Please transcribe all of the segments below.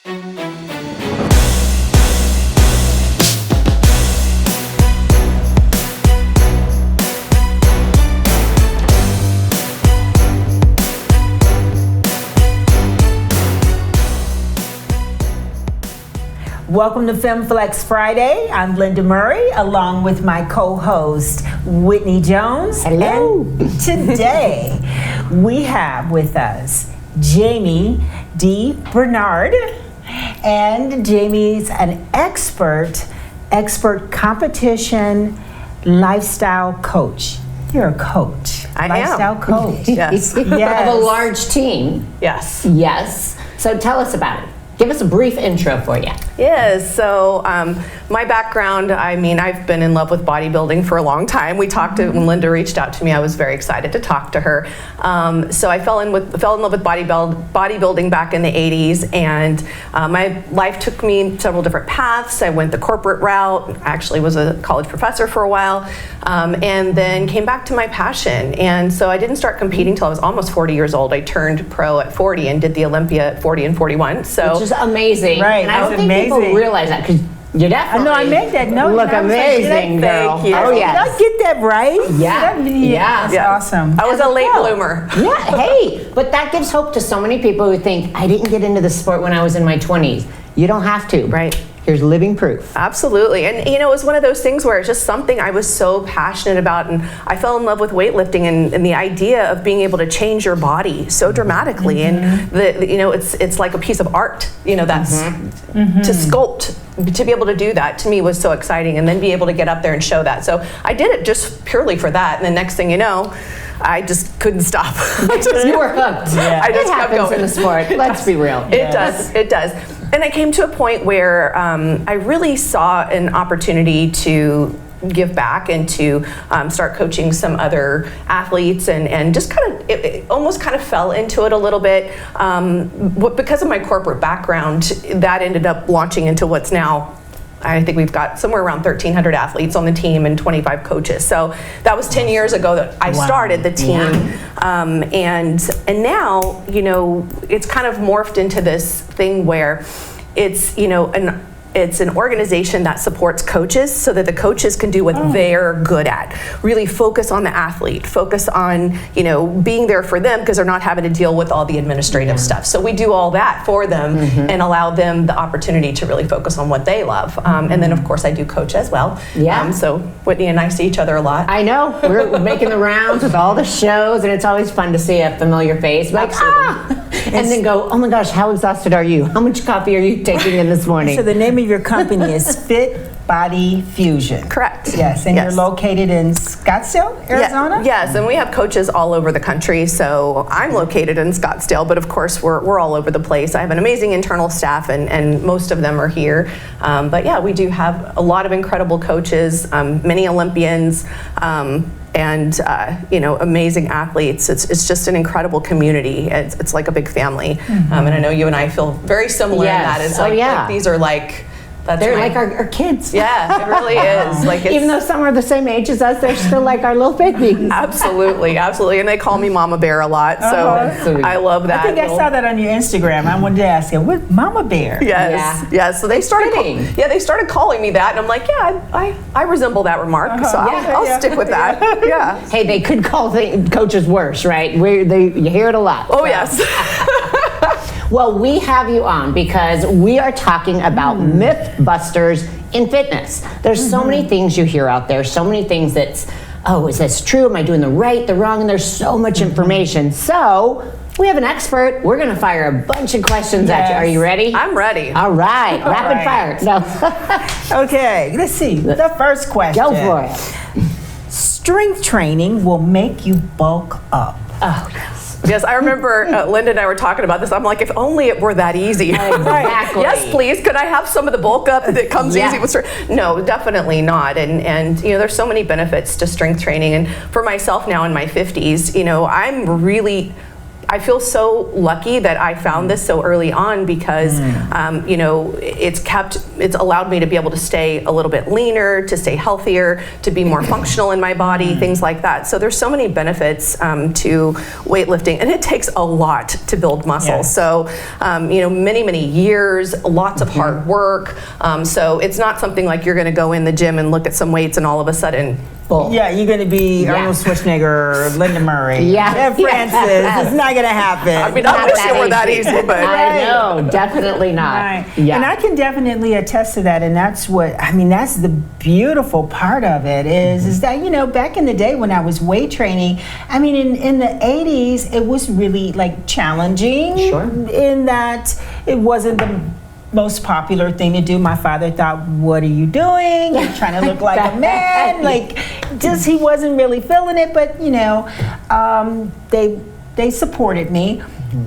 Welcome to FemFlex Friday. I'm Linda Murray, along with my co-host, Whitney Jones. Hello. And today, we have with us Jamie D. Bernard. And Jamie's an expert competition lifestyle coach. You're a coach. Lifestyle coach. Yes. Of a large team. Yes. Yes. So tell us about it. Give us a brief intro for you. Yes. So my background, I've been in love with bodybuilding for a long time. We talked to, when Linda reached out to me, I was very excited to talk to her. So I fell in love with bodybuilding back in the 80s, and my life took me several different paths. I went the corporate route, actually was a college professor for a while, and then came back to my passion. And so I didn't start competing till I was almost 40 years old. I turned pro at 40 and did the Olympia at 40 and 41. So Which is amazing. Right, And I don't that's think people amazing. realize that, because you definitely I made that note. look I was like, amazing, girl. thank you. Oh, Did yes. I get that right? Yeah. That's Yeah. awesome. I was a late bloomer. Yeah, hey, but that gives hope to so many people who think, I didn't get into the sport when I was in my 20s. You don't have to. Right. Here's living proof. Absolutely. And it was one of those things where it's just something I was so passionate about, and I fell in love with weightlifting and the idea of being able to change your body so dramatically. And it's like a piece of art, that's to sculpt, to be able to do that to me was so exciting, and then be able to get up there and show that. So I did it just purely for that. And the next thing you know, I just couldn't stop. You were hooked. Yeah. I just It kept happens going. in the sport. Let's be real. It does. And I came to a point where I really saw an opportunity to give back and to start coaching some other athletes, and just it almost kind of fell into it a little bit. Because of my corporate background, that ended up launching into what's now, I think we've got somewhere around 1,300 athletes on the team and 25 coaches. So that was 10 years ago that I started the team. Yeah. And now, it's kind of morphed into this thing where it's, it's an organization that supports coaches so that the coaches can do what they're good at. Really focus on the athlete, focus on, being there for them, because they're not having to deal with all the administrative stuff. So we do all that for them and allow them the opportunity to really focus on what they love. And then of course I do coach as well. Yeah. So Whitney and I see each other a lot. I know. We're making the rounds with all the shows, and it's always fun to see a familiar face. Like, and then go, oh my gosh, how exhausted are you? How much coffee are you taking in this morning? So the name of your company is Fit Body Fusion. Correct. Yes, and you're located in Scottsdale, Arizona? Yes, and we have coaches all over the country. So I'm located in Scottsdale, but of course we're all over the place. I have an amazing internal staff, and most of them are here. But yeah, we do have a lot of incredible coaches, many Olympians, and amazing athletes. It's just an incredible community. It's like a big family. And I know you and I feel very similar in that. It's like these are like, they're like our kids. Yeah, it really is. Like, even though some are the same age as us, they're still like our little babies. Absolutely. And they call me Mama Bear a lot, so I love that. I think I saw that on your Instagram. I wanted to ask you, what Mama Bear? Yes. So they started. They started calling me that, and I'm like, I resemble that remark, so I'll stick with that. Yeah. Hey, they could call coaches worse, right? You hear it a lot. Oh yes. Well, we have you on because we are talking about myth busters in fitness. There's so many things you hear out there, so many things that's, is this true? Am I doing the right, the wrong? And there's so much information. So we have an expert. We're going to fire a bunch of questions at you. Are you ready? I'm ready. All right. Rapid fire. No. Okay, let's see. The first question. Go for it. Strength training will make you bulk up. Oh, yes. Yes, I remember Linda and I were talking about this. I'm like, if only it were that easy. Exactly. Yes, please. Could I have some of the bulk up that comes easy with strength? No, definitely not. And there's so many benefits to strength training. And for myself now in my 50s, I'm really I feel so lucky that I found this so early on because, you know, it's allowed me to be able to stay a little bit leaner, to stay healthier, to be more functional in my body, things like that. So there's so many benefits to weightlifting, and it takes a lot to build muscle. Yes. So, you know, many years, lots of hard work. So it's not something like you're going to go in the gym and look at some weights and all of a sudden, boom. Yeah, you're going to be Yeah. Arnold Schwarzenegger, Linda Murray, Yeah. Jeff Francis. It's not going to happen. I mean, I Not wish that it were that easy, but I know, definitely not. Right. Yeah. And I can definitely attest to that. And that's what, I mean, that's the beautiful part of it is that, you know, back in the day when I was weight training, I mean, in the 80s, it was really like challenging Sure. in that it wasn't the most popular thing to do. My father thought, what are you doing? You're trying to look like a man. Like, just, he wasn't really feeling it, but, you know, they supported me.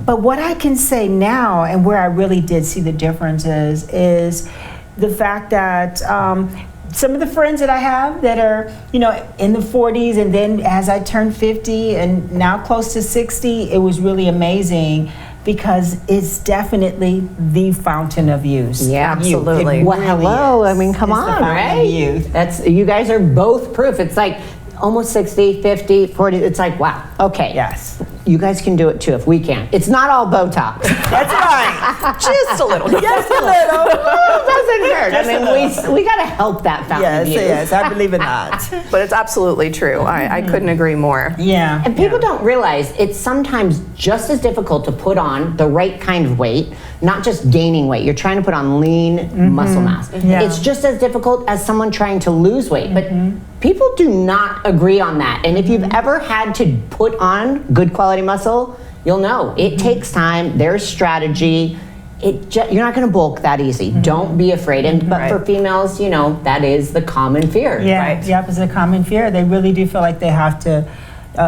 But what I can say now, and where I really did see the differences, is the fact that some of the friends that I have that are, you know, in the 40s, and then as I turned 50 and now close to 60, it was really amazing because it's definitely the fountain of youth. Yeah, absolutely. It Well, really hello. is. I mean, come It's the on, fountain of right? youth. That's, you guys are both proof. It's like almost 60, 50, 40. It's like, wow. Okay. Yes. You guys can do it too if we can. It's not all Botox. That's right. just a little. Just a little. It doesn't hurt. Just a I mean, we got to help that fountain Yes, of youth. yes, I believe in that. But it's absolutely true. I couldn't agree more. Yeah. And people don't realize it's sometimes just as difficult to put on the right kind of weight, not just gaining weight. You're trying to put on lean muscle mass. Yeah. It's just as difficult as someone trying to lose weight. But people do not agree on that. And if you've ever had to put on good quality muscle, you'll know it takes time. There's strategy. You're not going to bulk that easy. Don't be afraid. And but for Right. females, you know, that is the common fear. Yeah, Right. the opposite of common fear. They really do feel like they have to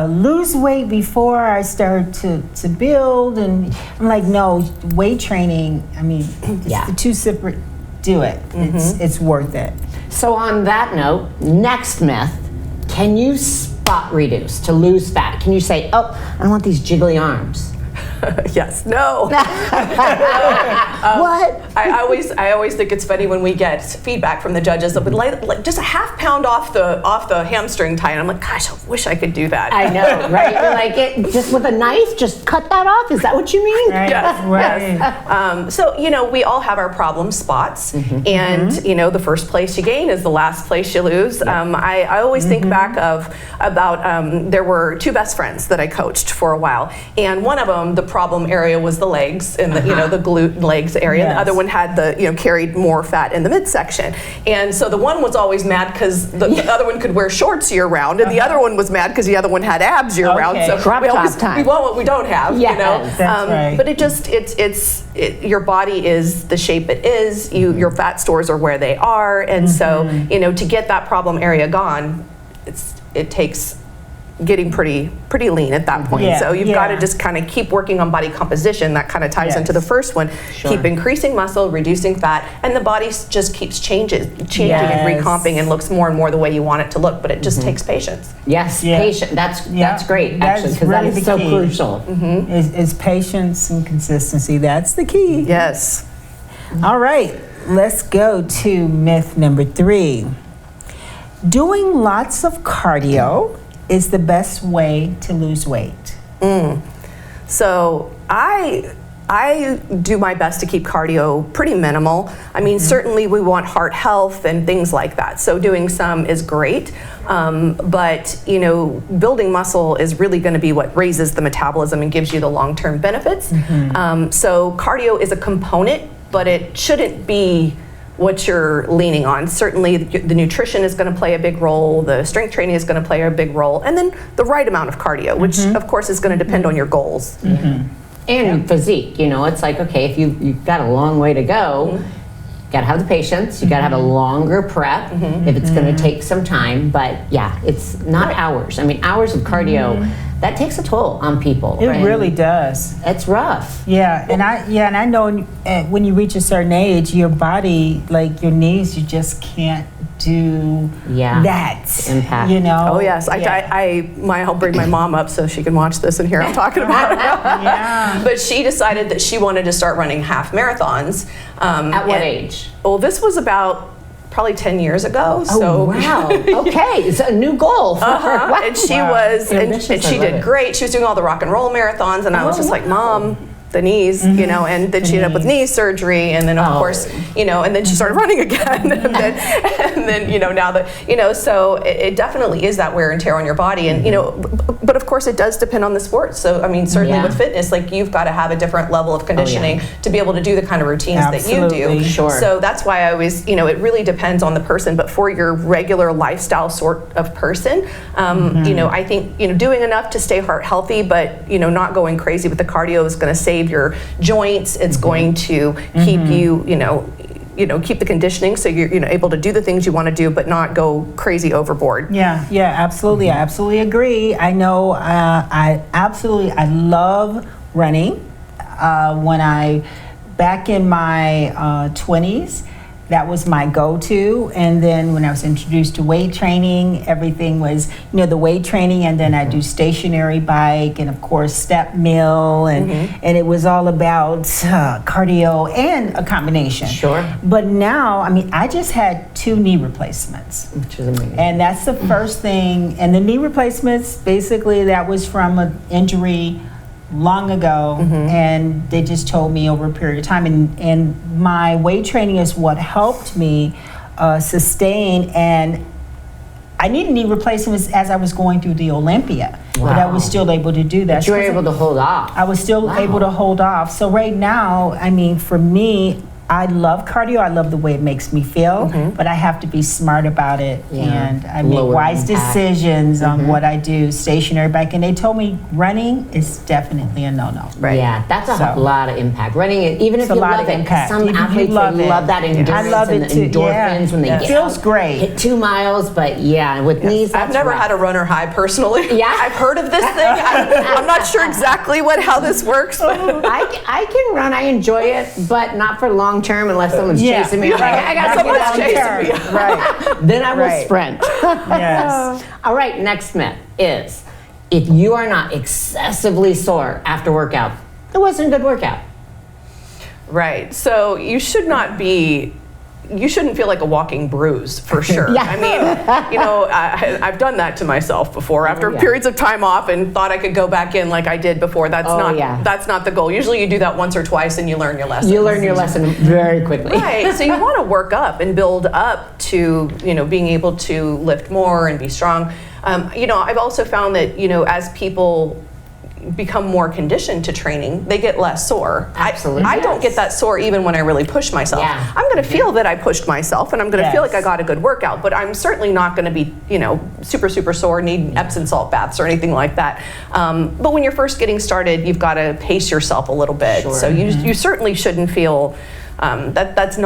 lose weight before I start to build. And I'm like, no, weight training, I mean, it's Yeah. the two separate, do it. It's worth it. So on that note, next myth, can you spot reduce to lose fat? Can you say, oh, I don't want these jiggly arms? Yes. No. What? I always think it's funny when we get feedback from the judges. They'll be like just a half pound off the hamstring tie, and I'm like, gosh, I wish I could do that. I know, right? You're like, just with a knife, just cut that off? Is that what you mean? Right? Yes, Right. So, you know, we all have our problem spots, and, you know, the first place you gain is the last place you lose. I always think back about there were two best friends that I coached for a while, and one of them, the problem area was the legs and the, you know, the glute and legs area. And the Yes. other one had the, you know, carried more fat in the midsection. And so the one was always mad because the other one could wear shorts year round, and the other one was mad because the other one had abs year round. Okay. So Crop we top always time. we want what we don't have, you know. Yes, that's right. But it just your body is the shape it is. Your fat stores are where they are, and so, you know, to get that problem area gone, it takes getting pretty lean at that point. Yeah, So you've got to yeah. just kind of keep working on body composition. That kind of ties Yes. into the first one. Sure. Keep increasing muscle, reducing fat, and the body just keeps changing and Yes. recomping and looks more and more the way you want it to look. But it just takes patience. Yes, Yeah. patient. That's great, That's actually, because that really is the so key. crucial. Is patience and consistency. That's the key. Yes. All right, let's go to myth number 3. Doing lots of cardio is the best way to lose weight. So I do my best to keep cardio pretty minimal. I mean, certainly we want heart health and things like that. So doing some is great. But, you know, building muscle is really going to be what raises the metabolism and gives you the long-term benefits. So cardio is a component, but it shouldn't be what you're leaning on. Certainly the nutrition is going to play a big role, the strength training is going to play a big role, and then the right amount of cardio, which of course is going to depend on your goals. And physique, you know, it's like, okay, if you've got a long way to go, you gotta have the patience, you gotta have a longer prep if it's gonna take some time, but yeah, it's not hours. I mean, hours of cardio, that takes a toll on people. It right? really does. It's rough. Yeah, and I know when you reach a certain age, your body, like your knees, you just can't do Yeah. that. Impact. You know? Oh yes, I'll bring my mom up so she can watch this and hear I'm talking about it. Yeah. But she decided that she wanted to start running half marathons. At what age? Well, this was about probably 10 years ago. Oh, so wow. Okay, it's a new goal for her. Wow. And she was, and Ambitious, she I love did it. great. She was doing all the rock and roll marathons, and I was just like, Mom, the knees, you know, and then she ended up with knee surgery, and then of course, you know, and then she started running again, and then you know, now that, you know, so it definitely is that wear and tear on your body, and you know, but of course it does depend on the sport. So I mean, certainly with fitness, like you've got to have a different level of conditioning to be able to do the kind of routines that you do. Sure. So that's why I always, you know, it really depends on the person, but for your regular lifestyle sort of person, you know, I think, you know, doing enough to stay heart healthy, but you know, not going crazy with the cardio is going to save your joints. It's going to keep you, you know, keep the conditioning so you're, you know, able to do the things you want to do, but not go crazy overboard. Yeah, absolutely. I absolutely agree. I know. I love running. Back in my 20s, that was my go-to. And then when I was introduced to weight training, everything was, you know, the weight training, and then I do stationary bike, and of course step mill, and it was all about cardio and a combination. Sure. But now, I mean, I just had 2 knee replacements. Which is amazing. And that's the first thing. And the knee replacements, basically, that was from an injury long ago, and they just told me over a period of time. And my weight training is what helped me sustain. And I needed knee replacements as I was going through the Olympia, but I was still able to do that. But you were able to hold off. I was still able to hold off. So right now, I mean, for me, I love cardio. I love the way it makes me feel, but I have to be smart about it, and I make Lower wise impact. decisions on what I do. Stationary bike, and they told me running is definitely a no-no. Right. Yeah, that's a So- lot of impact. Running, even if a you lot love of it, 'cause impact. some Even if you athletes love they it. love that endurance I love and it the too. endorphins when they It get feels out, great. hit 2 miles, but yeah, with knees, that's I've never rough. had a runner high personally. Yeah. I've heard of this thing. I'm not sure exactly how this works, but I can run. I enjoy it, but not for long term unless someone's chasing me. I'm like, I got Someone's someone chasing chasing me. Right. Then I will Right. sprint. Yes. All right, next myth is if you are not excessively sore after workout, it wasn't a good workout. right. So you should not be. You shouldn't feel like a walking bruise for sure. Yeah. I mean, you know, I've done that to myself before after yeah. periods of time off and thought I could go back in like I did before. That's yeah. not the goal. Usually you do that once or twice and you learn your lesson. You learn your lesson very quickly. Right. So you want to work up and build up to, you know, being able to lift more and be strong. You know, I've also found that, you know, as people become more conditioned to training, they get less sore. Absolutely. I don't get that sore even when I really push myself. Yeah. I'm going to feel that I pushed myself, and I'm going to feel Yes. like I got a good workout, but I'm certainly not going to be, you know, super sore, need Epsom salt baths or anything like that. But when you're first getting started, you've got to pace yourself a little bit. Sure. So you certainly shouldn't feel that's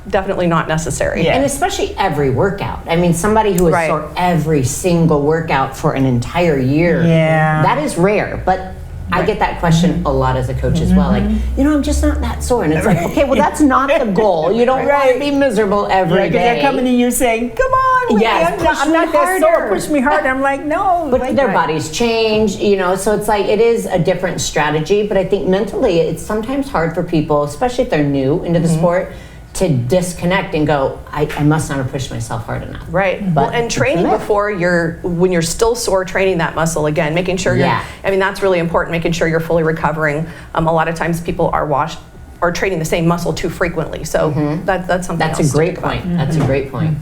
definitely not necessary. Yeah. And especially every workout. I mean, somebody who is Right. sore every single workout for an entire year, Yeah. that is rare. But I get that question a lot as a coach as well. Like, you know, I'm just not that sore. And it's like, okay, well, that's not the goal. You don't want to be miserable every Because day. they're coming to you saying, "Come on, Whitney, Yes, I'm push not me that sore. harder." Push me harder." I'm like, no. But like, their bodies change, you know, so it's like it is a different strategy. But I think mentally it's sometimes hard for people, especially if they're new into the sport, to disconnect and go, I must not have pushed myself hard enough. Right. But Well, and it's training a myth. before when you're still sore, training that muscle again, making sure Yeah. I mean, that's really important, making sure you're fully recovering. A lot of times people are training the same muscle too frequently. So that's something That's else a to great think about. point. That's a great point.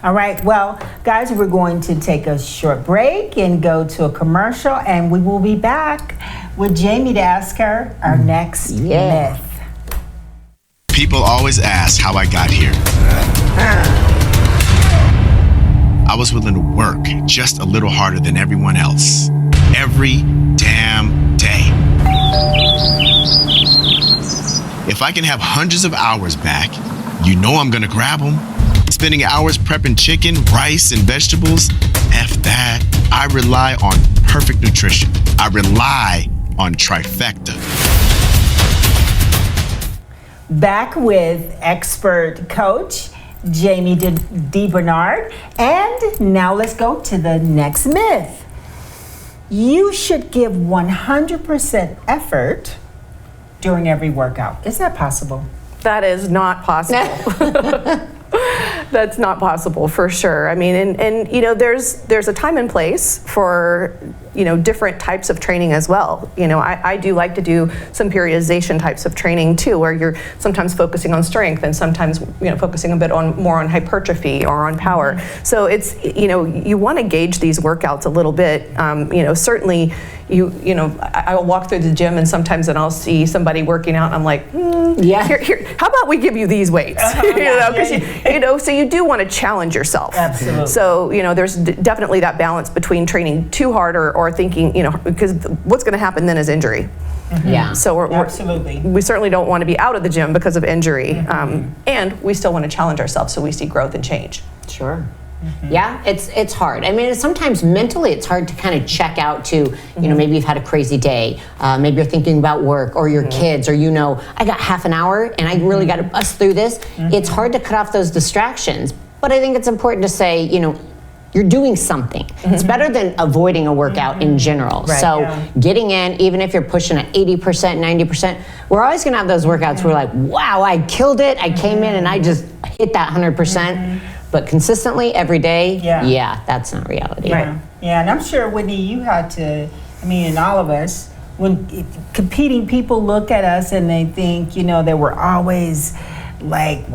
All right, well, guys, we're going to take a short break and go to a commercial, and we will be back with Jamie to ask her our next Yeah. myth. People always ask how I got here. I was willing to work just a little harder than everyone else. Every damn day. If I can have hundreds of hours back, you know I'm gonna grab them. Spending hours prepping chicken, rice, and vegetables, F that. I rely on perfect nutrition. I rely on Trifecta. Back with expert coach Jamie D. Bernard. And now let's go to the next myth. You should give 100% effort during every workout. Is that possible? That is not possible. That's not possible for sure. I mean, and you know, there's a time and place for, you know, different types of training as well. You know, I do like to do some periodization types of training too, where you're sometimes focusing on strength and sometimes, you know, focusing a bit more on hypertrophy or on power. So it's, you know, you want to gauge these workouts a little bit. You know, certainly you know, I'll walk through the gym and sometimes then I'll see somebody working out and I'm like, Yeah. here, how about we give you these weights? You know, because you know, so you do want to challenge yourself. Absolutely. So, you know, there's definitely that balance between training too hard or thinking, you know, because what's going to happen then is injury. Yeah. So Absolutely. we certainly don't want to be out of the gym because of injury. And we still want to challenge ourselves so we see growth and change. Sure. Yeah, it's hard. I mean, sometimes mentally it's hard to kind of check out to, you know, maybe you've had a crazy day. Maybe you're thinking about work or your kids, or, you know, I got half an hour and I really got to bust through this. It's hard to cut off those distractions. But I think it's important to say, you know, you're doing something. It's better than avoiding a workout in general. Right, So yeah. getting in, even if you're pushing at 80%, 90%, we're always gonna have those workouts where we're like, wow, I killed it. I came in and I just hit that 100%. But consistently every day, Yeah. that's not reality. Yeah. Yeah, and I'm sure, Whitney, you had to, I mean, and all of us, when competing people look at us and they think, you know, that we're always like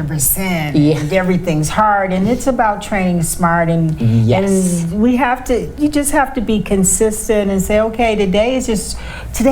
100% and everything's hard, and it's about training smart, and Yes. and you just have to be consistent and say, okay, today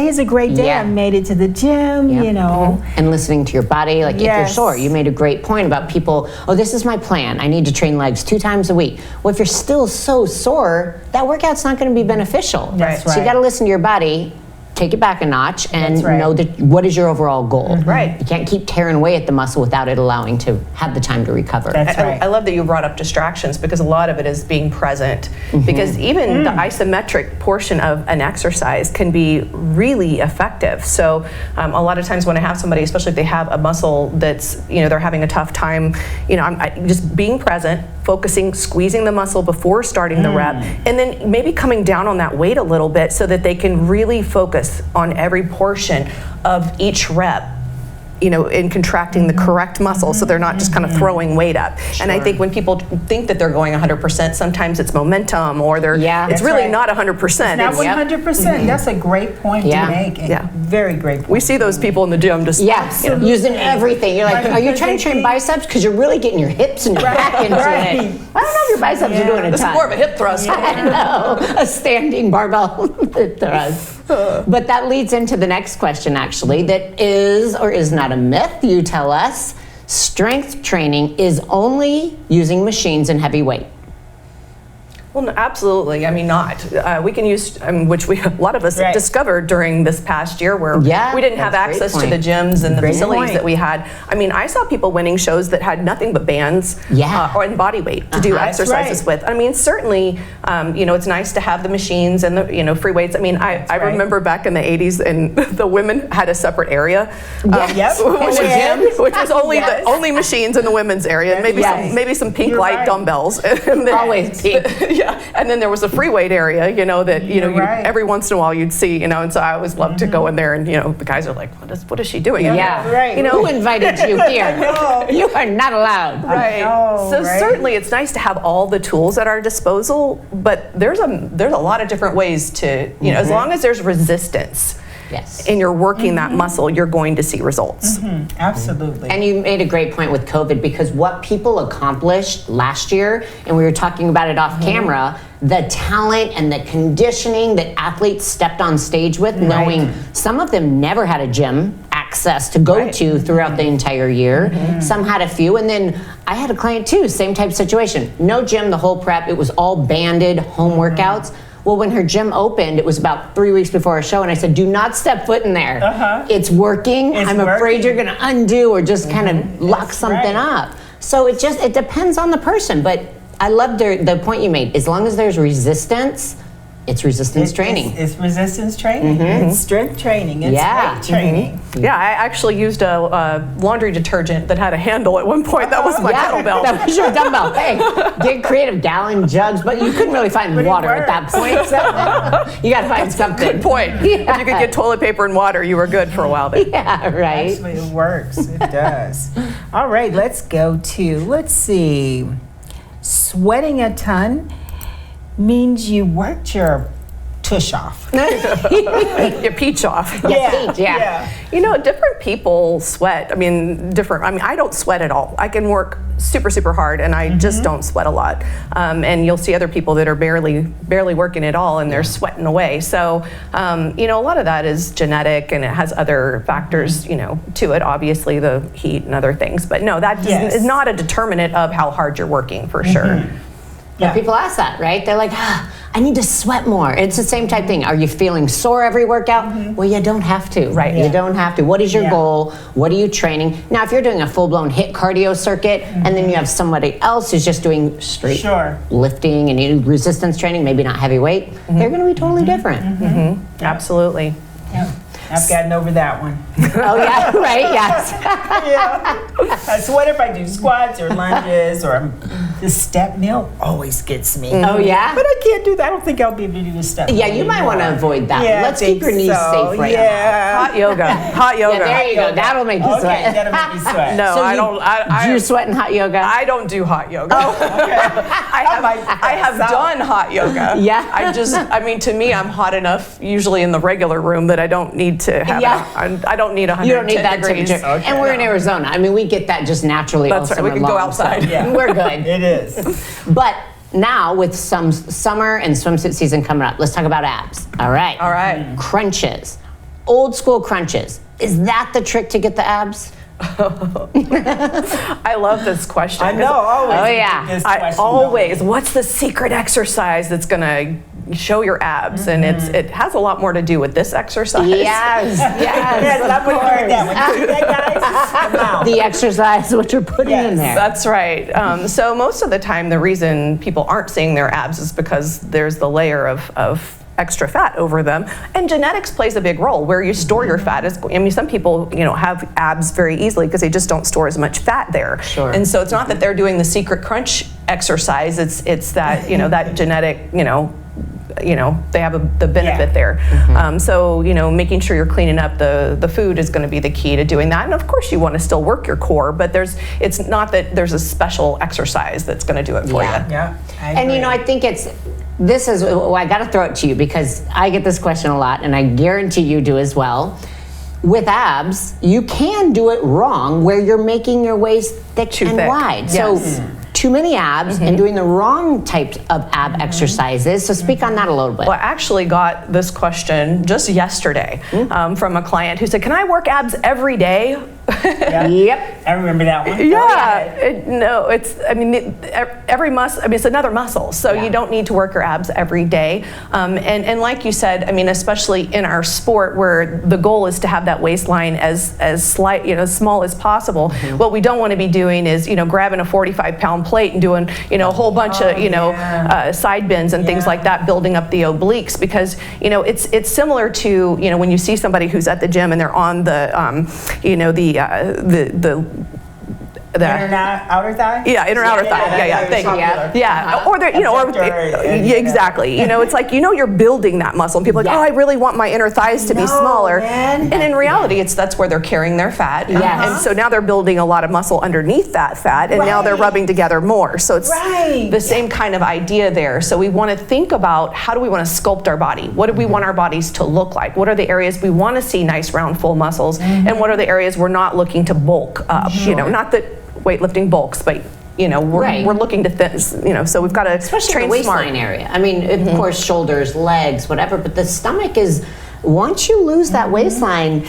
is a great day. Yeah. I made it to the gym, Yep. you know. And listening to your body, like if you're Yes. sore, you made a great point about people, oh, this is my plan. I need to train legs 2 times a week. Well, if you're still so sore, that workout's not going to be beneficial. That's So you right. got to listen to your body, take it back a notch, and That's right. know that what is your overall goal. Right. You can't keep tearing away at the muscle without it allowing to have the time to recover. That's right. I love that you brought up distractions because a lot of it is being present. Because even the isometric portion of an exercise can be really effective. So a lot of times when I have somebody, especially if they have a muscle that's, you know, they're having a tough time, you know, I'm just being present, focusing, squeezing the muscle before starting the rep, and then maybe coming down on that weight a little bit so that they can really focus on every portion of each rep, you know, in contracting the correct muscle so they're not just kind of throwing weight up. And I think when people think that they're going 100%, sometimes it's momentum or they're, Yeah. it's That's really right. not 100%. Not It's- 100%. That's a great point Yeah. to make. Yeah. Very great point. we see those people in the gym just, Yes, using everything. You're like, Right, are you because trying to they train think- biceps? Because you're really getting your hips and your back into right. it. I don't know if your biceps are doing a this is ton. more of a hip thrust. I know, a standing barbell thrust. But that leads into the next question, actually, that is or is not a myth. You tell us. Strength training is only using machines and heavy weight. Well, no, absolutely. I mean, not. We can use, which a lot of us Right. discovered during this past year where Yeah, we didn't have that's a great access to the point. gyms and the Great facilities point. that we had. I mean, I saw people winning shows that had nothing but bands or in body weight to do That's exercises right. with. I mean, certainly, you know, it's nice to have the machines and the, you know, free weights. I mean, I right. remember back in the 80s and the women had a separate area. Yep. Which was only Yes. the only machines in the women's area, and maybe Yes. maybe some pink You're light right. dumbbells. And then- Always pink. yeah, and then there was a free weight area, you know, that you know You're right. every once in a while you'd see, you know, and so I always loved to go in there, and you know, the guys are like, what is she doing? Yeah. Right. You know, Who invited you here? know. You are not allowed. right. know, So right? certainly it's nice to have all the tools at our disposal, but there's a lot of different ways to, you know, as long as there's resistance Yes. and you're working that muscle, you're going to see results. Absolutely. And you made a great point with COVID, because what people accomplished last year, and we were talking about it off camera, the talent and the conditioning that athletes stepped on stage with, knowing some of them never had a gym access to go to throughout the entire year. Some had a few, and then I had a client too, same type of situation. No gym the whole prep, it was all banded home workouts. Well, when her gym opened, it was about 3 weeks before our show, and I said, do not step foot in there. It's working. It's I'm afraid working. you're gonna undo or just kind of lock That's something right. up. So it depends on the person, but I love the point you made. As long as there's resistance, It's resistance training. It's resistance training. It's strength training. It's Yeah. weight training. Yeah, I actually used a laundry detergent that had a handle at one point. That was my kettlebell. That was your dumbbell. Hey, get creative, gallon jugs, but you couldn't really find But it water at that works. point. So you got to find something. Good point. Yeah. If you could get toilet paper and water, you were good for a while there. Yeah, right. Actually, it works. It does. All right, let's go to, let's see. Sweating a ton means you worked your tush off. Your peach off. Peach, yeah. You know, different people sweat. I mean, I don't sweat at all. I can work super, super hard, and I just don't sweat a lot. And you'll see other people that are barely working at all, and they're sweating away. So, you know, a lot of that is genetic, and it has other factors, you know, to it. Obviously, the heat and other things. But no, that is not a determinant of how hard you're working, for sure. Yeah. People ask that, right? They're like, I need to sweat more. It's the same type thing. Are you feeling sore every workout? Well, you don't have to. Right. You don't have to. What is your Yeah. goal? What are you training? Now, if you're doing a full-blown HIIT cardio circuit, and then you have somebody else who's just doing straight Sure. lifting and you do resistance training, maybe not heavy weight, they're going to be totally different. Absolutely. Yeah. I've gotten over that one. Oh, yeah, right, yes. Yeah. So what if I do squats or lunges or the step mill always gets me. Oh, yeah? But I can't do that. I don't think I'll be able to do the step mill. Yeah, you might want to avoid that. Yeah, I Let's keep think your knees so. safe right now. Yeah. Hot yoga. Hot yoga. Yeah, there you go. That'll make you Okay, sweat. that'll make me sweat. No, So I you- don't. Do you sweat in hot yoga? I don't do hot yoga. I have done hot yoga. Yeah. I mean, to me, I'm hot enough usually in the regular room that I don't need to have Yeah. I don't need 110 You don't need that degrees. temperature. Okay. And we're in Arizona. I mean, we get that just naturally all That's right. summer We can go long, outside. so Yeah. we're good. It is. But now with some summer and swimsuit season coming up, let's talk about abs. All right. All right. Crunches. Old school crunches. Is that the trick to get the abs? I love this question. I know. Always. Oh, yeah. This I question, always. What's the secret exercise that's gonna show your abs? And it has a lot more to do with this exercise. Yes. Yes, I'm going to hear that one. You see that, guys? Come on. The exercise, what you're putting in Yes. there. That's right. So most of the time, the reason people aren't seeing their abs is because there's the layer of extra fat over them, and genetics plays a big role. Where you store your fat is. I mean, some people, you know, have abs very easily because they just don't store as much fat there. Sure. And so it's not that they're doing the secret crunch exercise. It's that, you know, that genetic, you know, they have the benefit Yeah. there. So, you know, making sure you're cleaning up the food is going to be the key to doing that. And of course, you want to still work your core, but it's not that there's a special exercise that's going to do it for Yeah. you. Yeah. And you know, I think I got to throw it to you because I get this question a lot, and I guarantee you do as well. With abs, you can do it wrong where you're making your waist thick Too and thick. wide. Yes. So too many abs and doing the wrong types of ab exercises. So speak on that a little bit. Well, I actually got this question just yesterday from a client who said, "Can I work abs every day?" Yeah. Yep. I remember that one. Yeah, no, it's, I mean, every muscle, I mean, it's another muscle, so Yeah. you don't need to work your abs every day. And like you said, I mean, especially in our sport where the goal is to have that waistline as slight, you know, as small as possible, what we don't want to be doing is, you know, grabbing a 45-pound plate and doing, you know, a whole bunch of, you know, side bends and things Yeah. like that, building up the obliques, because, you know, it's similar to, you know, when you see somebody who's at the gym and they're on the, you know, the Inner and outer thigh? yeah, inner outer thigh. Yeah, thank you. Yeah. Yeah, or they're, you know, or yeah, exactly. You know, it's like, you know, you're building that muscle, and people are like, Yeah. oh, I really want my inner thighs to be No, smaller. man. And in reality, that's where they're carrying their fat. Yes. And so now they're building a lot of muscle underneath that fat, and now they're Right. rubbing together more. So it's Right. the same kind of idea there. So we want to think about, how do we want to sculpt our body? What do we want our bodies to look like? What are the areas we want to see nice, round, full muscles? And what are the areas we're not looking to bulk up? You know, not that weightlifting bulks, but, you know, Right. we're looking to thin, you know, so we've got to Especially train the smart. waistline area. I mean, of course, shoulders, legs, whatever, but the stomach is, once you lose that waistline,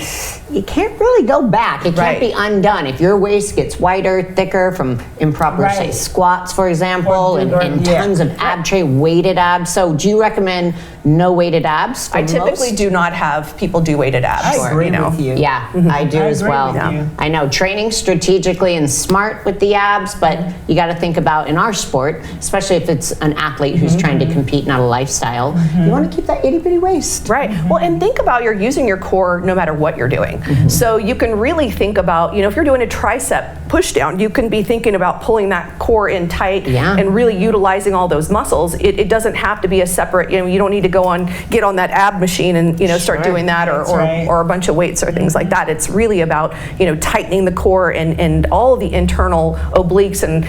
you can't really go back. It can't Right. be undone. If your waist gets wider, thicker from improper, say, Right. squats, for example, Or- and yeah. tons of ab tray, weighted abs. So do you recommend no weighted abs. For I typically most. do not have people do weighted abs. I agree you know. with you. Yeah, I do I as agree well. with you. I know training strategically and smart with the abs, but you got to think about in our sport, especially if it's an athlete who's trying to compete, not a lifestyle, you want to keep that itty bitty waist. Right. Well, and think about you're using your core no matter what you're doing. So you can really think about, if you're doing a tricep push down, you can be thinking about pulling that core in tight Yeah. and really utilizing all those muscles. It doesn't have to be a separate, you don't need to get on that ab machine and, start doing that That's right. or a bunch of weights or things like that. It's really about, tightening the core and all of the internal obliques and,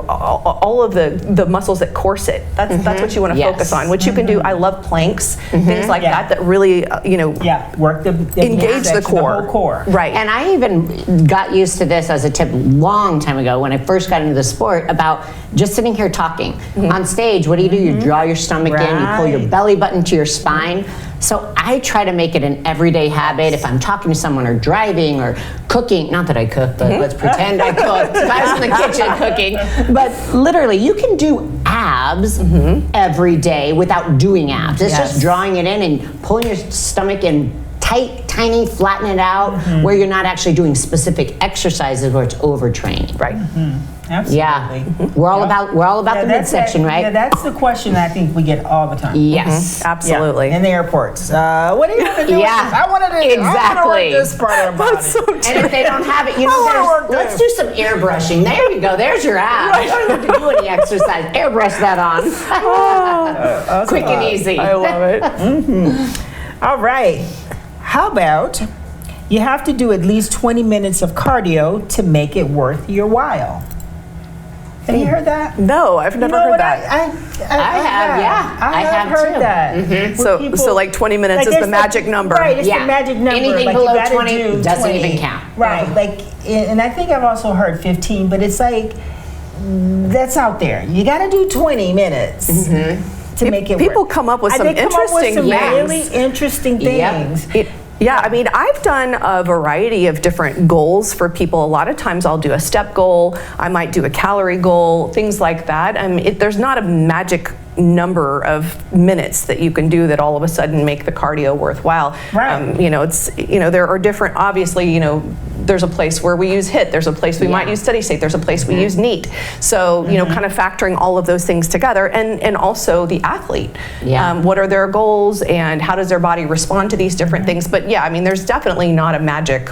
all of the muscles that corset. That's what you want to Yes. focus on, which you can do. I love planks, things like Yeah. that really, Yeah, work the engage the section, core. whole core. Right. And I even got used to this as a tip long time ago when I first got into the sport about just sitting here talking. On stage, what do? You draw your stomach in, you pull your Right. belly button to your spine. So I try to make it an everyday habit if I'm talking to someone or driving or cooking. Not that I cook, but let's pretend I cook. If I was in the kitchen cooking. But literally, you can do abs every day without doing abs. It's Yes. just drawing it in and pulling your stomach in tight, tiny, flatten it out, where you're not actually doing specific exercises where it's overtraining. Right. Absolutely. Yeah, we're all about Yeah, the that's midsection, that- right? Yeah, that's the question I think we get all the time. Yes. Absolutely. Yeah, in the airports. What do you want to do? Yeah, with this? I want to do exactly. this part of the body. And if they don't have it, I wanna work let's this. do some airbrushing. There you go. There's your abs. You don't have to do any exercise. Airbrush that on. Quick and easy. I love it. All right. How about you have to do at least 20 minutes of cardio to make it worth your while? Have you heard that? No, I've never heard that. I have, yeah. I I have have heard too. that. Where So, people- so like 20 minutes is there's the magic number. Right, it's Yeah. the magic number. Anything like you below gotta 20 do doesn't 20. even count. Right, and I think I've also heard 15, but it's like, that's out there. You got to do 20 minutes to make it People work. come up with And some they come up with interesting some things. really interesting Yep. things. Yeah, I mean, I've done a variety of different goals for people. A lot of times I'll do a step goal, I might do a calorie goal, things like that. There's not a magic number of minutes that you can do that all of a sudden make the cardio worthwhile. Right. There are different, obviously, there's a place where we use HIIT, there's a place we might use steady state, there's a place we use NEAT. So, kind of factoring all of those things together and also the athlete. Yeah. What are their goals and how does their body respond to these different things? But yeah, I mean, there's definitely not a magic.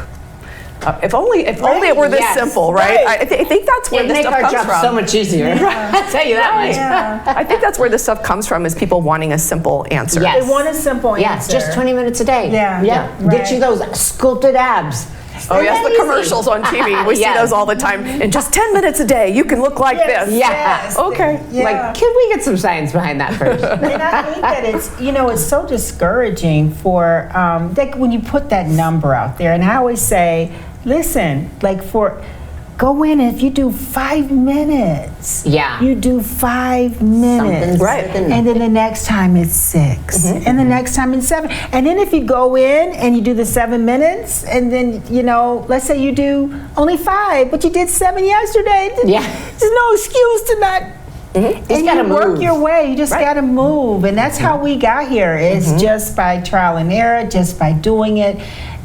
If only it were this Yes. simple, right? Right. I think that's where It'd this make stuff our comes job from. so much easier. I'll tell you that much. Yeah. I think that's where this stuff comes from, is people wanting a simple answer. Yes. They want a simple Yeah, answer. just 20 minutes a day. Yeah, Yeah. right. Get you those sculpted abs. Oh yes, the Easy. commercials on TV. We see Yes. those all the time. In just 10 minutes a day, you can look like Yes, this. Yeah. yes. Okay. Yeah. Like, can we get some science behind that first? And I think that it's so discouraging for like when you put that number out there. And I always say, listen, go in and if you do 5 minutes, Yeah. you do 5 minutes, Something's Right. within and then the next time it's 6, and the next time it's 7, and then if you go in and you do the 7 minutes, and then let's say you do only 5, but you did 7 yesterday. Yeah. There's no excuse to not. Just And gotta you work move. your way. You just Right. got to move, and that's how we got here. It's just by trial and error, just by doing it,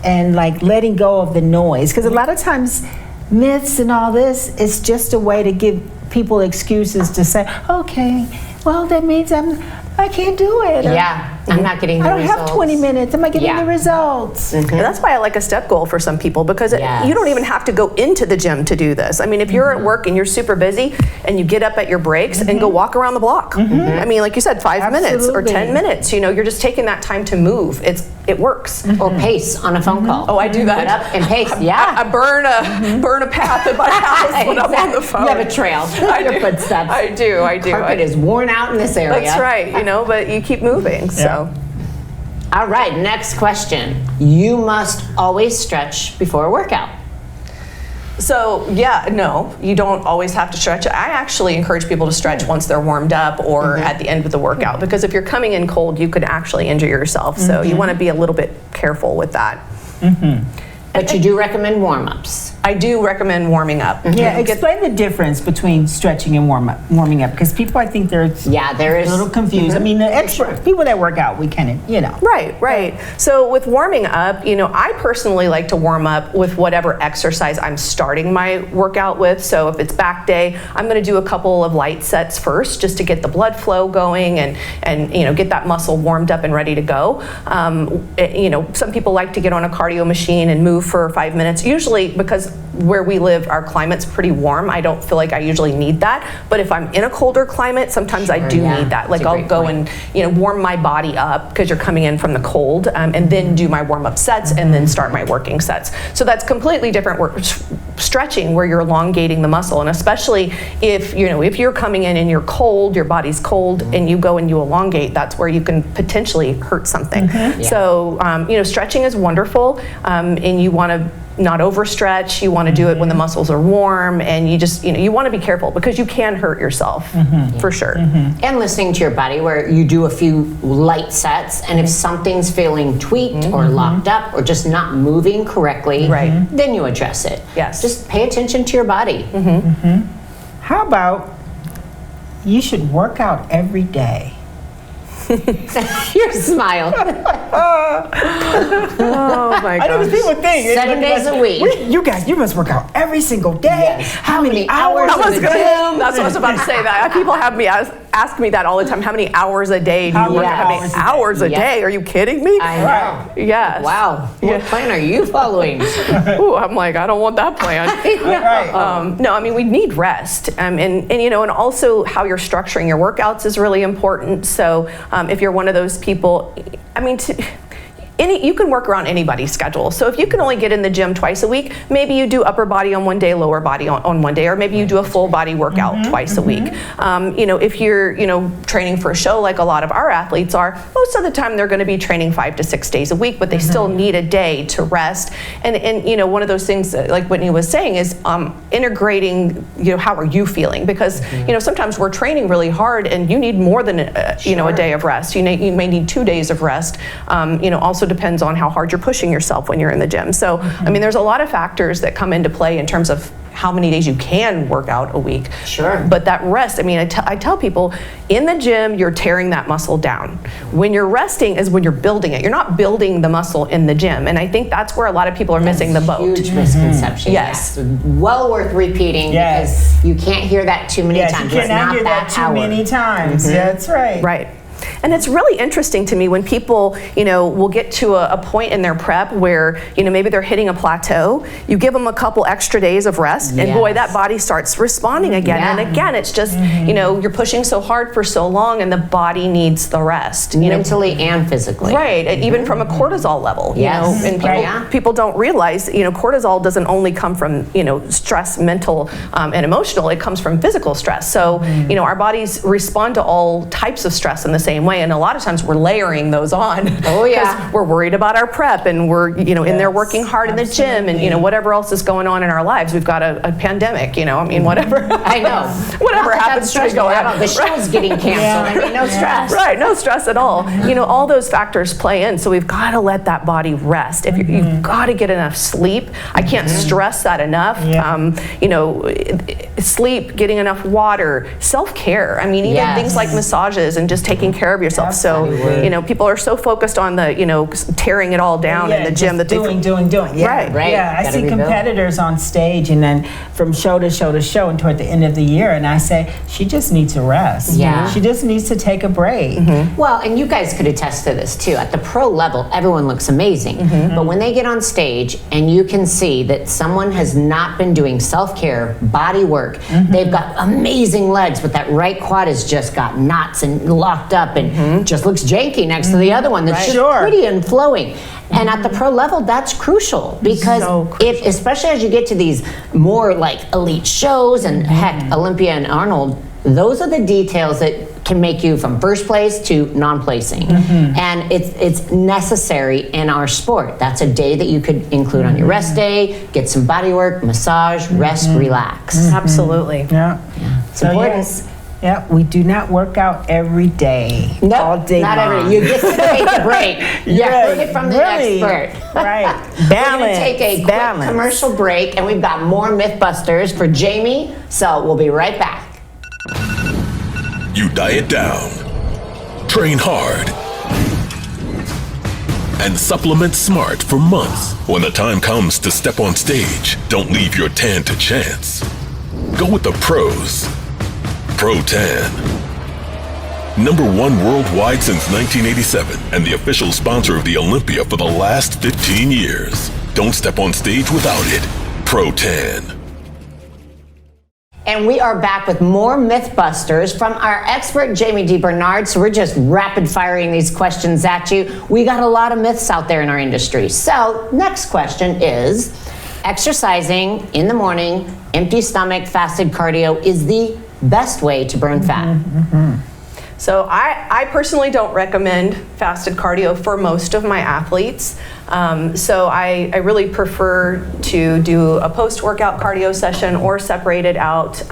and letting go of the noise. Because a lot of times, myths and all this, it's just a way to give people excuses to say, okay, well that means I can't do it. Or, Yeah, I'm not getting the I don't results. have 20 minutes. I'm not getting Yeah. the results. And that's why I like a step goal for some people, because Yes. you don't even have to go into the gym to do this. I mean, if you're at work and you're super busy and you get up at your breaks and go walk around the block. I mean, like you said, 5 minutes or Absolutely. 10 minutes, you're just taking that time to move. It works. Or pace on a phone call. Oh, I do that. Get up and pace, yeah. I burn a path at my house when I'm on the phone. You have a trail. I Your do. footsteps. I do. Carpet is worn out in this area. That's right, but you keep moving. So All right, next question. You must always stretch before a workout. So yeah, no, you don't always have to stretch. I actually encourage people to stretch once they're warmed up or at the end of the workout, because if you're coming in cold, you could actually injure yourself. So you want to be a little bit careful with that. But you do recommend warm-ups. I do recommend warming up. Yeah, Get- explain the difference between stretching and warming up, because people, I think they're Yeah, there a is. little confused. I mean, the expert people that work out, we kind of, you know. Right. So with warming up, I personally like to warm up with whatever exercise I'm starting my workout with. So if it's back day, I'm going to do a couple of light sets first, just to get the blood flow going and get that muscle warmed up and ready to go. Some people like to get on a cardio machine and move for 5 minutes. Usually, because where we live, our climate's pretty warm, I don't feel like I usually need that. But if I'm in a colder climate, sometimes I do yeah. need that. Like That's a I'll great go point. and warm my body up, because you're coming in from the cold, and then do my warm-up sets and then start my working sets. So that's completely different stretching, where you're elongating the muscle. And especially if you're coming in and you're cold, your body's cold, and you go and you elongate, that's where you can potentially hurt something. So stretching is wonderful, and you want to not overstretch. You want to do it when the muscles are warm, and you want to be careful, because you can hurt yourself for sure. And listening to your body, where you do a few light sets, and if something's feeling tweaked or locked up or just not moving correctly, Right. then you address it. Yes. Just pay attention to your body. How about you should work out every day? Your smile. Oh my I know gosh. people think 7 days a week. You guys, you must work out every single day. Yes. How many hours? I was in the gonna- gym. That's what I was about to say. That people have me ask me that all the time. How many hours a day do How you work many out? How many hours a day? hours a Yeah. day? Are you kidding me? I know. Yes. Wow. What plan are you following? Ooh, I'm like, I don't want that plan. Right. No, I mean, we need rest. And also how you're structuring your workouts is really important. So if you're one of those people, I mean, you can work around anybody's schedule. So if you can only get in the gym twice a week, maybe you do upper body on one day, lower body on one day, or maybe you do a full body workout twice a week. If you're, training for a show like a lot of our athletes are, most of the time they're going to be training 5 to 6 days a week, but they still need a day to rest. And one of those things, like Whitney was saying, is integrating, how are you feeling? Because, sometimes we're training really hard and you need more than, a day of rest. You may need 2 days of rest. Also depends on how hard you're pushing yourself when you're in the gym. So, I mean, there's a lot of factors that come into play in terms of how many days you can work out a week. Sure. But that rest, I mean, I tell people, in the gym, you're tearing that muscle down. When you're resting is when you're building it. You're not building the muscle in the gym. And I think that's where a lot of people are missing the boat. Huge misconception. Yes. Well worth repeating, Yes. because you can't hear that too many Yes, times. you It's cannot not hear that too hour. many times. That's right. Right. And it's really interesting to me when people, will get to a point in their prep where, maybe they're hitting a plateau. You give them a couple extra days of rest, and boy, Yes. that body starts responding again. Yeah. And again, it's just, you're pushing so hard for so long, and the body needs the rest. Mentally and physically. Right, and even from a cortisol level, Yes. and Right. people don't realize, cortisol doesn't only come from, stress, mental and emotional, it comes from physical stress. So, our bodies respond to all types of stress in the same way, and a lot of times we're layering those on. Oh, yeah. 'Cause we're worried about our prep, and we're, in there working hard in the gym, and, whatever else is going on in our lives. We've got a pandemic, I mean, whatever. I know. Whatever Not that happens that's to go stressful. out. The show's getting canceled. I mean, no stress. Right, no stress at all. All those factors play in. So we've got to let that body rest. If you've got to get enough sleep. I can't stress that enough. Yeah. Sleep, getting enough water, self-care. I mean, even Yes. things like massages and just taking care of yourself. So, people are so focused on the, tearing it all down in the gym that they doing. Yeah. Right. Right. Yeah, I Gotta see rebuild. competitors on stage, and then from show to show to show, and toward the end of the year, and I say she just needs to rest. Yeah. She just needs to take a break. Well, and you guys could attest to this too. At the pro level, everyone looks amazing. But when they get on stage and you can see that someone has not been doing self-care, body work, they've got amazing legs, but that right quad has just got knots and locked up and just looks janky next to the other one that's just Sure. pretty and flowing. And at the pro level, that's crucial, because So if, especially as you get to these more like elite shows and heck, Olympia and Arnold, those are the details that can make you from first place to non-placing. And it's necessary in our sport. That's a day that you could include on your rest day, get some body work, massage, rest, relax. Absolutely. Yeah. It's So important. yes, Yeah, we do not work out every day, all Nope, day not long. every. You get to take a break. Yeah, Right, learn it from the really. expert. Right. We're Balance. going to take a quick balance. commercial break, and we've got more Mythbusters for Jamie, so we'll be right back. You diet down, train hard, and supplement smart for months. When the time comes to step on stage, don't leave your tan to chance. Go with the pros. Pro Tan. #1 worldwide since 1987 and the official sponsor of the Olympia for the last 15 years. Don't step on stage without it. Pro Tan. And we are back with more Mythbusters from our expert, Jamie D. Bernard. So we're just rapid firing these questions at you. We got a lot of myths out there in our industry. So next question is, exercising in the morning, empty stomach, fasted cardio is the best way to burn fat. So I personally don't recommend fasted cardio for most of my athletes. So I really prefer to do a post-workout cardio session or separate it out.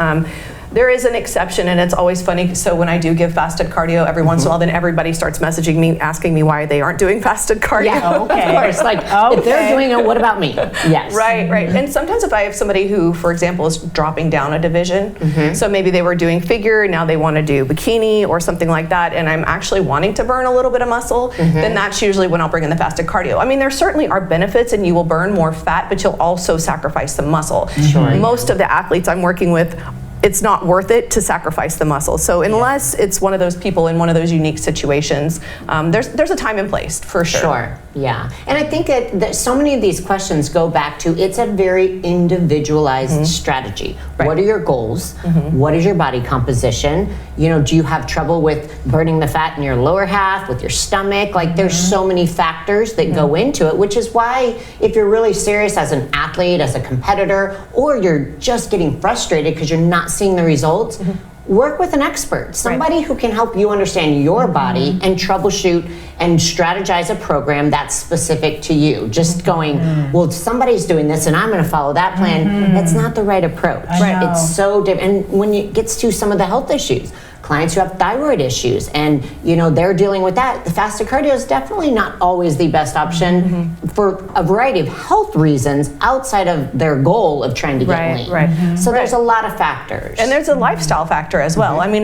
There is an exception, and it's always funny. So when I do give fasted cardio, every once in a while, then everybody starts messaging me, asking me why they aren't doing fasted cardio. Yeah, Okay. of course. Like, if they're doing it, what about me? Yes. Right, right. And sometimes if I have somebody who, for example, is dropping down a division, so maybe they were doing figure, now they want to do bikini or something like that, and I'm actually wanting to burn a little bit of muscle, then that's usually when I'll bring in the fasted cardio. I mean, there certainly are benefits, and you will burn more fat, but you'll also sacrifice some muscle. Sure. Most of the athletes I'm working with, it's not worth it to sacrifice the muscle. So unless it's one of those people in one of those unique situations, there's a time and place for sure. Sure, yeah. And I think that so many of these questions go back to, it's a very individualized strategy. Right. What are your goals? What is your body composition? You know, do you have trouble with burning the fat in your lower half, with your stomach? Like, there's so many factors that go into it, which is why if you're really serious as an athlete, as a competitor, or you're just getting frustrated because you're not seeing the results, work with an expert, somebody who can help you understand your body and troubleshoot and strategize a program that's specific to you. Just going, well, somebody's doing this and I'm going to follow that plan. That's not the right approach. I know. It's so different. And when it gets to some of the health issues, clients who have thyroid issues and they're dealing with that, the fasted cardio is definitely not always the best option for a variety of health reasons outside of their goal of trying to get lean. Right. So there's a lot of factors. And there's a lifestyle factor as well. I mean,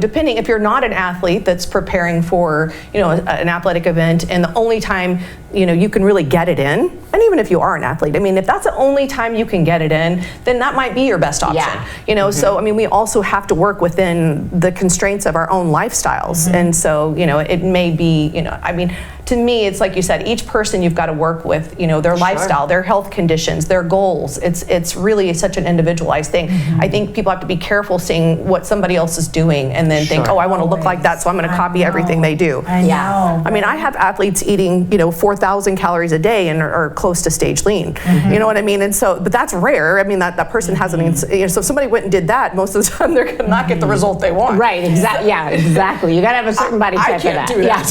depending if you're not an athlete that's preparing for, an athletic event, and the only time, you can really get it in, and even if you are an athlete, I mean, if that's the only time you can get it in, then that might be your best option. Yeah. So I mean, we also have to work within the constraints of our own lifestyles, and so it may be, I mean, to me, it's like you said, each person you've got to work with, their lifestyle, their health conditions, their goals. It's really such an individualized thing. I think people have to be careful seeing what somebody else is doing and then think, oh, I want to look like that, so I'm going to copy everything they do. I know. Yeah. I mean, I have athletes eating, 4,000 calories a day and are close to stage lean. You know what I mean? And so, but that's rare. I mean, that person hasn't, so if somebody went and did that, most of the time they're going to not get the result they want. Right, exactly. Yeah, exactly. You got to have a certain body type I can't for do that.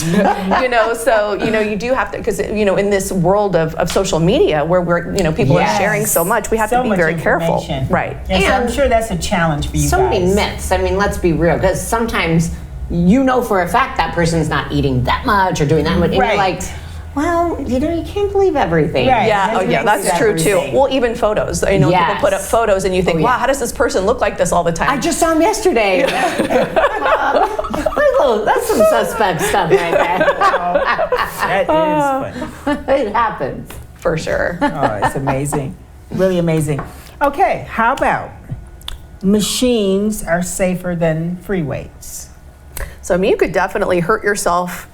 that. So, you do have to, because, in this world of social media where we're, people are Yes. sharing so much, we have So to be much very careful. information. Right. And so I'm And sure that's a challenge for you So guys. many myths. I mean, let's be real, because sometimes for a fact that person's not eating that much or doing that much, and Right. you're like, well, you can't believe everything. Right. Yeah, that's true too. Everything. Well, even photos. People Yes. put up photos and you think, Oh, yeah. wow, how does this person look like this all the time? I just saw him yesterday. That's some suspect stuff right there. That is funny. It happens. For sure. Oh, it's amazing. Really amazing. Okay, how about machines are safer than free weights? So, I mean, you could definitely hurt yourself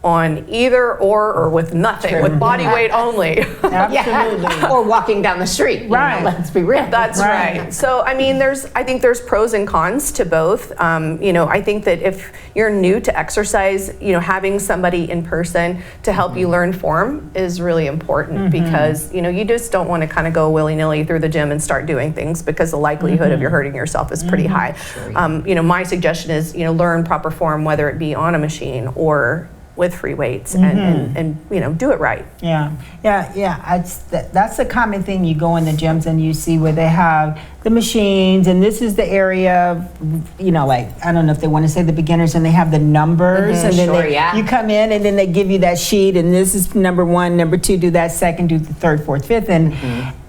on either or with nothing, with body weight only. Absolutely. Yeah. Or walking down the street. Right. Let's be real. That's right. So, I mean, I think there's pros and cons to both. I think that if you're new to exercise, having somebody in person to help you learn form is really important because, you just don't want to kind of go willy-nilly through the gym and start doing things because the likelihood of you hurting yourself is pretty high. My suggestion is, learn proper form, whether it be on a machine or with free weights and you know, do it right. Yeah. That's a common thing. You go in the gyms and you see where they have the machines, and this is the area of, you know, like, I don't know if they want to say the beginners, and they have the numbers, and then Sure, yeah. you come in, and then they give you that sheet, and this is number 1, number 2, do that second, do the third, fourth, fifth, and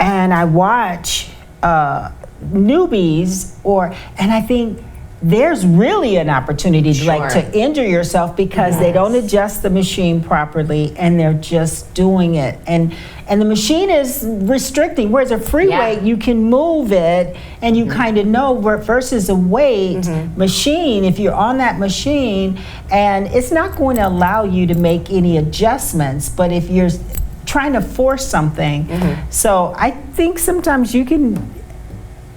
I watch newbies, and I think there's really an opportunity to, like, Sure. to injure yourself because they don't adjust the machine properly, and they're just doing it, and the machine is restricting. Whereas a free Yeah. weight, you can move it, and you kind of know versus a weight machine. If you're on that machine, and it's not going to allow you to make any adjustments, but if you're trying to force something, so I think sometimes you can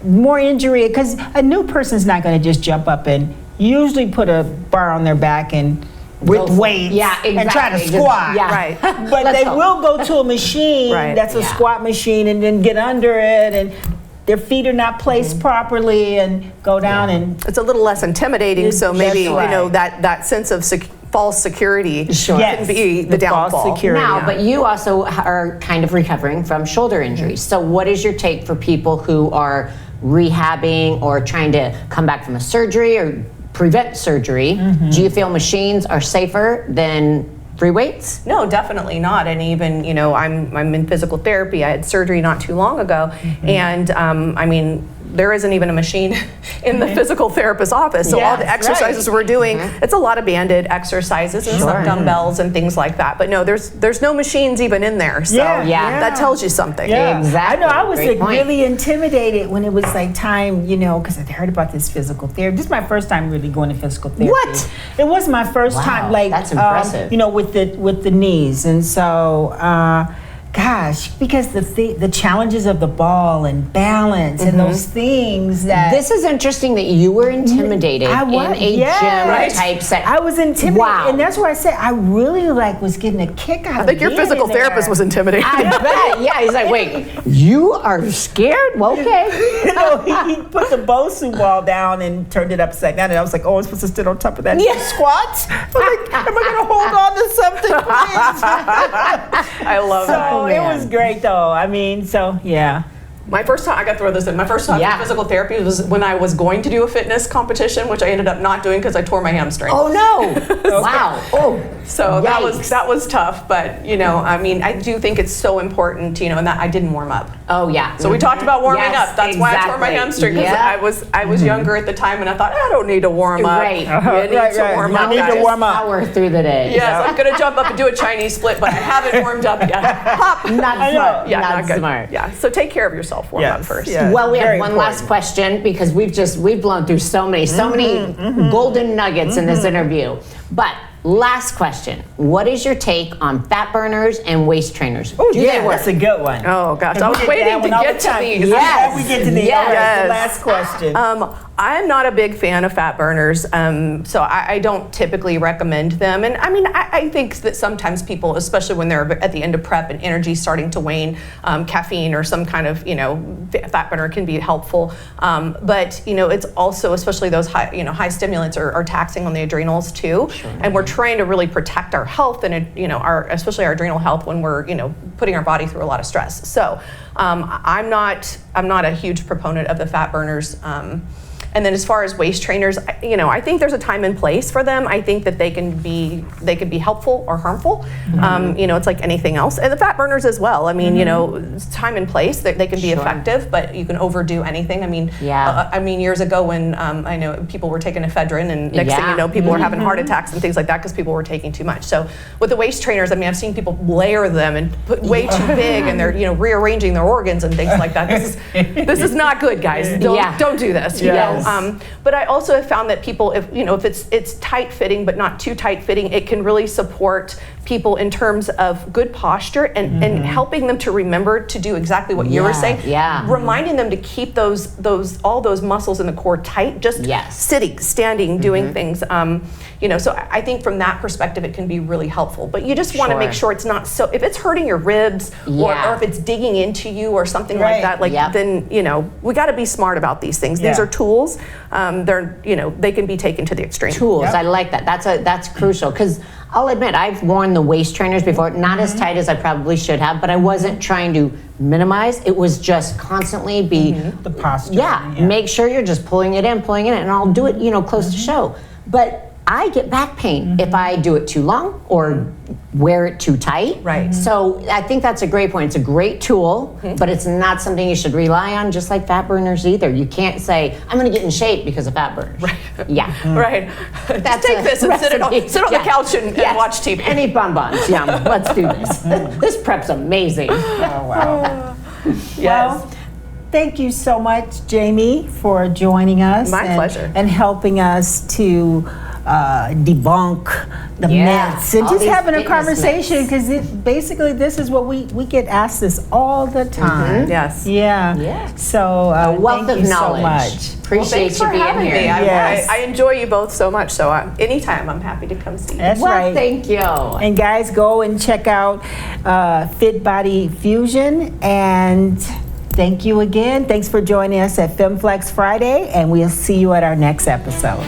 more injury, because a new person's not going to just jump up and usually put a bar on their back and with weights and try to Just- squat. yeah. Right. But Let's they hope. will go to a machine Right. that's a Yeah. squat machine and then get under it, and their feet are not placed properly, and go down and It's a little less intimidating, so maybe, That's you know, right. that sense of false security Yes, can be the false downfall. security. Now, but you also are kind of recovering from shoulder injuries. So what is your take for people who are rehabbing or trying to come back from a surgery or prevent surgery? Do you feel machines are safer than free weights? No, definitely not. And even, you know, I'm in physical therapy. I had surgery not too long ago, and I mean, there isn't even a machine in the physical therapist's office. So all the Yes, exercises we're doing, it's a lot of banded exercises and some dumbbells and things like that. But no, there's no machines even in there. So Yeah. that tells you something. Yeah, Exactly. I know. I was Great like point. really intimidated when it was like time, you know, because I heard about this physical therapy. This is my first time really going to physical therapy. What? It was my first Wow, time, like that's impressive. you know, with the knees, and so. Gosh, because the challenges of the ball and balance and those things that This is interesting that you were intimidated I was, in a yes. gym Right. type set. I was intimidated, Wow. and that's why I said I really was getting a kick out of it. I think your physical therapist was intimidated. I bet. Yeah, he's like, wait, you are scared? Well, okay. You know, he put the Bosu ball down and turned it upside down, and I was like, "Oh, I'm supposed to sit on top of that Yeah. squat." I was like, "Am I going to hold on to something, please?" I love that. So it was great, though. I mean, so yeah. My first time, I got to throw this in. My first time Yeah. in physical therapy was when I was going to do a fitness competition, which I ended up not doing because I tore my hamstring. Oh, no. Wow. Oh, So yikes. that was tough, but you know, I mean, I do think it's so important, you know, and that I didn't warm up. Oh, yeah. So we talked about warming Yes, up. That's why I tore my exactly. hamstring, because Yeah. I was younger at the time, and I thought I don't need to warm up. Right. You need Right, to right. warm You up. need to guys. warm up. Power through the day. Yes, I'm gonna jump up and do a Chinese split, but I haven't warmed up yet. Hop. Not I know. smart. Yeah, not not good. smart. Yeah, so take care of yourself. Warm up first. Yeah, Well, we have very one important. last question because we've blown through so many golden nuggets in this interview. But last question: what is your take on fat burners and waist trainers? Oh, Do yeah, they work? that's a good one. Oh gosh, And I we was get waiting that to one all get the to time. these. I'm glad we get to these. All right, Yes. the last question. I'm not a big fan of fat burners, so I don't typically recommend them. And I mean, I think that sometimes people, especially when they're at the end of prep and energy starting to wane, caffeine or some kind of, you know, fat burner can be helpful. But you know, it's also, especially those high stimulants are taxing on the adrenals too. Sure. And we're trying to really protect our health and you know, especially our adrenal health when we're, you know, putting our body through a lot of stress. So I'm not a huge proponent of the fat burners. And then as far as waist trainers, you know, I think there's a time and place for them. I think that they can be helpful or harmful. You know, it's like anything else. And the fat burners as well. I mean, you know, it's time and place. They can be effective, but you can overdo anything. I mean, I mean, years ago when I know people were taking ephedrine, and next thing you know, people were having heart attacks and things like that because people were taking too much. So with the waist trainers, I mean, I've seen people layer them and put way too big, and they're, you know, rearranging their organs and things like that. This is not good, guys. Don't do this. You know? But I also have found that people, if it's tight fitting but not too tight fitting, it can really support people in terms of good posture and helping them to remember to do exactly what you were saying. Reminding them to keep all those muscles in the core tight, just sitting, standing, doing things. You know, so I think from that perspective, it can be really helpful. But you just want to make sure it's not so, if it's hurting your ribs or if it's digging into you or something like that, then, you know, we got to be smart about these things. These are tools. tools, they can be taken to the extreme. Tools. Yep. I like that. That's crucial because I'll admit I've worn the waist trainers before, not as tight as I probably should have, but I wasn't trying to minimize. It was just constantly be The posture. make sure you're just pulling it in, and I'll do it, close to show. But I get back pain if I do it too long or wear it too tight. Right. So I think that's a great point. It's a great tool, but it's not something you should rely on, just like fat burners either. You can't say, I'm going to get in shape because of fat burners. Right. Yeah. Right. Just That's take a this and sit on recipe. the couch and Yes. watch TV. And eat bonbons. Yum. Let's do this. This prep's amazing. Oh, wow. Yes. Well, thank you so much, Jamie, for joining us. My pleasure. And helping us to debunk the Yeah, myths and all just these having a fitness conversation because basically this is what we get asked this all the time. Yes. Yeah. Yeah. So A wealth thank of you so knowledge. much. Appreciate Thanks you for being having here. me. Yes. I enjoy you both so much. So anytime I'm happy to come see you. That's Well, right. thank you. And guys, go and check out Fit Body Fusion. And thank you again. Thanks for joining us at FemFlex Friday, and we'll see you at our next episode.